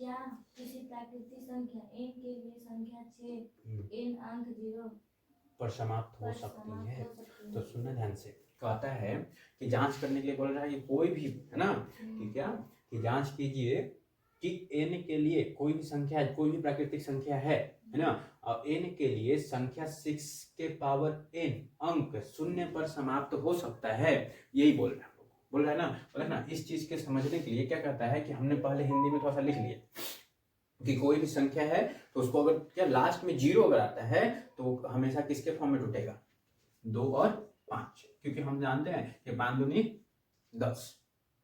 क्या किसी प्राकृतिक संख्या n के लिए संख्या 6 n अंक 0 पर समाप्त हो पर सकती समाप्त है? हो सकती तो है? सुनना ध्यान से, कहता है कि जांच करने के लिए बोल रहा है, ये कोई भी है ना कि क्या कि जांच कीजिए कि n के लिए कोई भी संख्या, कोई भी प्राकृतिक संख्या है ना, और n के लिए संख्या 6 के पावर n अंक शून्य पर समाप्त हो सकता है, यही बोल रहा है। बोल रहा है ना, बोला ना, इस चीज के समझने के लिए क्या कहता है कि हमने पहले हिंदी में थोड़ा सा लिख लिया कि कोई भी संख्या है तो उसको अगर क्या लास्ट में 0 अगर आता है तो हमेशा किसके फॉर्म में टूटेगा? 2 और 5, क्योंकि हम जानते हैं कि 5 दूनी 10,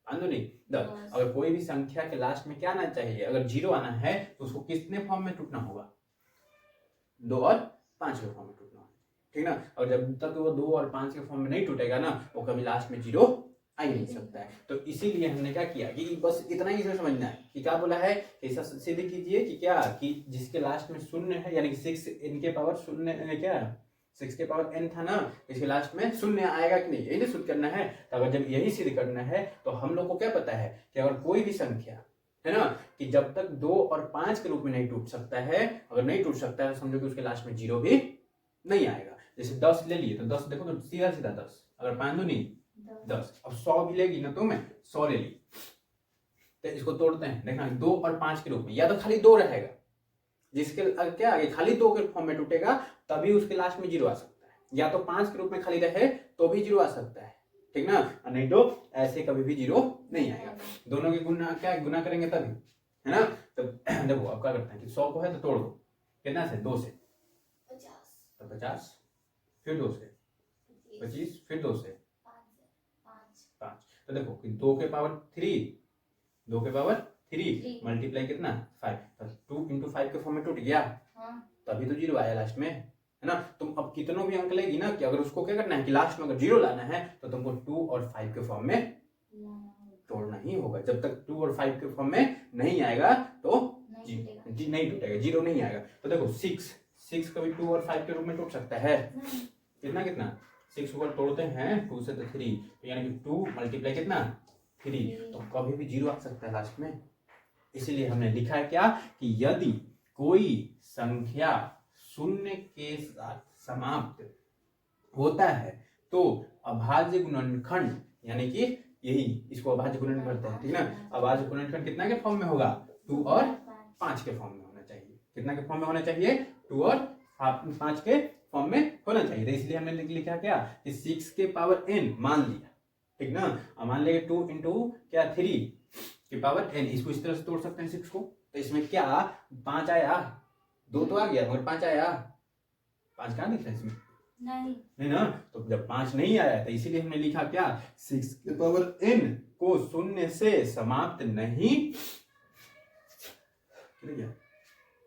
5 दूनी 10। अगर कोई भी संख्या के लास्ट में क्या आना चाहिए, अगर 0 आना है तो उसको कितने फॉर्म में टूटना होगा? 2 और 5 के फॉर्म में टूटना होगा, ठीक ना। और जब तक वो 2 और 5 के फॉर्म में नहीं टूटेगा ना, वो कभी लास्ट में 0 आ ही नहीं सकता है। तो इसीलिए हमने क्या किया कि बस इतना ही इसमें समझना है कि क्या बोला है, ऐसा सिद्ध कीजिए कि क्या कि जिसके लास्ट में शून्य है, यानी कि 6 n के पावर शून्य, क्या 6 के पावर n था ना, इसके लास्ट में शून्य आएगा कि नहीं, यही सिद्ध करना है। तो अगर जब यही सिद्ध करना है तो हम लोग को क्या पता है कि अगर कोई भी संख्या है ना कि जब तक 2 और 5 के रूप में नहीं टूट सकता है, अगर नहीं टूट सकता है तो समझो कि उसके लास्ट में 0 भी नहीं आएगा। जैसे 10 ले लिए तो 10 देखो तो सीधा सीधा 10, अगर 5 दूनी 10, अब 100 भी लेगी ना तो मैं 100 ले ली, तो इसको तोड़ते हैं, देखना 2 और 5 के रूप में, या तो खाली 2 रहेगा, जिसके क्या आगे खाली 2 के फॉर्म में टूटेगा तभी उसके लास्ट में 0 आ सकता है, या तो 5 के रूप में खाली रहे तो भी 0 आ सकता है, ठीक ना, नहीं तो ऐसे कभी भी 0 नहीं आएगा। दोनों की गुना क्या गुना करेंगे तभी, है ना। तो देखो अब क्या करते हैं कि 100 को है तो तोड़ दो, कितना से 2 से 50, तो 50, फिर 2 से 25, फिर 2 से 5। तो देखो कि 2 के पावर 3, 2 के पावर 3 मल्टीप्लाई कितना 5, तो 2 × 5 के फॉर्म में टूट गया, तभी तो 0 आया लास्ट में, है ना। तुम अब कितनों भी अंक लेगी ना कि अगर उसको क्या करना है कि लास्ट में अगर 0 लाना है तो तुमको 2 और 5 के फॉर्म में तोड़ना ही होगा। जब तक 2 और 5 के फॉर्म में नहीं आएगा तो नहीं टूटेगा, 0 नहीं आएगा। तो देखो 6 कभी 2 और 5 के रूप में टूट सकता है, कितना 6 को तोड़ते हैं 2 से तो 3, तो यानी कि 2 मल्टीप्लाई कितना 3, तो कभी भी 0 आ सकता है लास्ट में। इसीलिए हमने लिखा है क्या कि यदि कोई संख्या शून्य के साथ समाप्त होता है तो अभाज्य गुणनखंड, यानी कि यही इसको अभाज्य गुणन करते हैं, ठीक ना। अभाज्य गुणनखंड कितना के फॉर्म में होगा? 2 और 5 के फॉर्म में होना चाहिए। कितना के फॉर्म में होना चाहिए? 2 और 5 के फॉर्म में होना चाहिए। तो इसलिए हमने लिखा क्या कि 6 के पावर n मान लिया, ठीक ना। अब मान लेंगे 2 × क्या 3 के पावर n, इसको इस तरह से तोड़ सकते हैं 6 को। तो इसमें क्या 5 आया, 2 तो आ गया मगर 5 आया, 5 कहाँ दिख रहा है इसमें? नहीं ना। तो जब 5 नहीं आया तो इसीलिए हमने लिखा क्या 6 के पावर n को शून्य से समाप्त नहीं,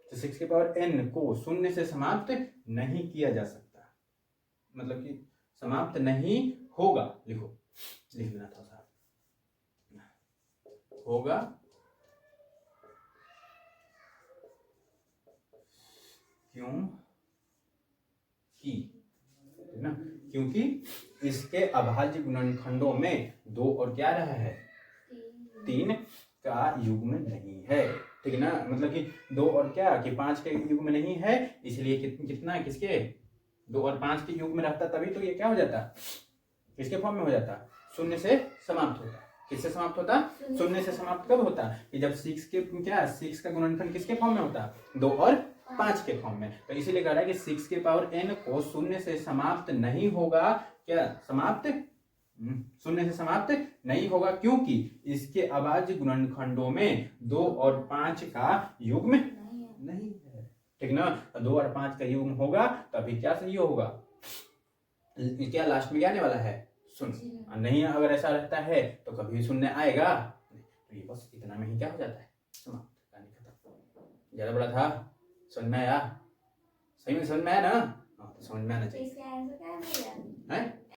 तो 6 के पावर n को शून्य से समाप्त नहीं किया जा सकता, मतलब कि समाप्त नहीं होगा, लिखो लिख लेना था साहब, होगा क्यों कि, है ना, क्योंकि इसके अभाज्य गुणनखंडों में 2 और क्या रहा है 3 का युग्म नहीं है, ठीक ना। मतलब कि 2 और क्या कि 5 के युग्म नहीं है, इसलिए कितना किसके 2 और 5 के युग्म रहता तभी तो ये क्या हो जाता, किसके फॉर्म में हो जाता, शून्य से समाप्त होता। किससे समाप्त होता? शून्य से समाप्त कब होता कि जब 6 के क्या 6 का गुणनखंड किसके फॉर्म में होता? 2 और 5 के फॉर्म में। तो इसीलिए कह रहा है कि 6 के पावर n को शून्य से समाप्त नहीं होगा, क्या समाप्त शून्य से समाप्त नहीं होगा, क्योंकि इसके अभाज्य गुणनखंडों में 2 और 5 का युग्म नहीं है, ठीक ना। 2 और 5 का युग्म होगा तभी क्या सही होगा, क्या लास्ट में क्या आने वाला है शून्य, नहीं अगर ऐसा रहता है तो कभी शून्य आएगा। तो ये बस इतना में ही क्या हो जाता है समाप्त, कहानी खत्म। ज्यादा बड़ा था, समझ में आया? सही में समझ में आया ना? समझ में आना चाहिए।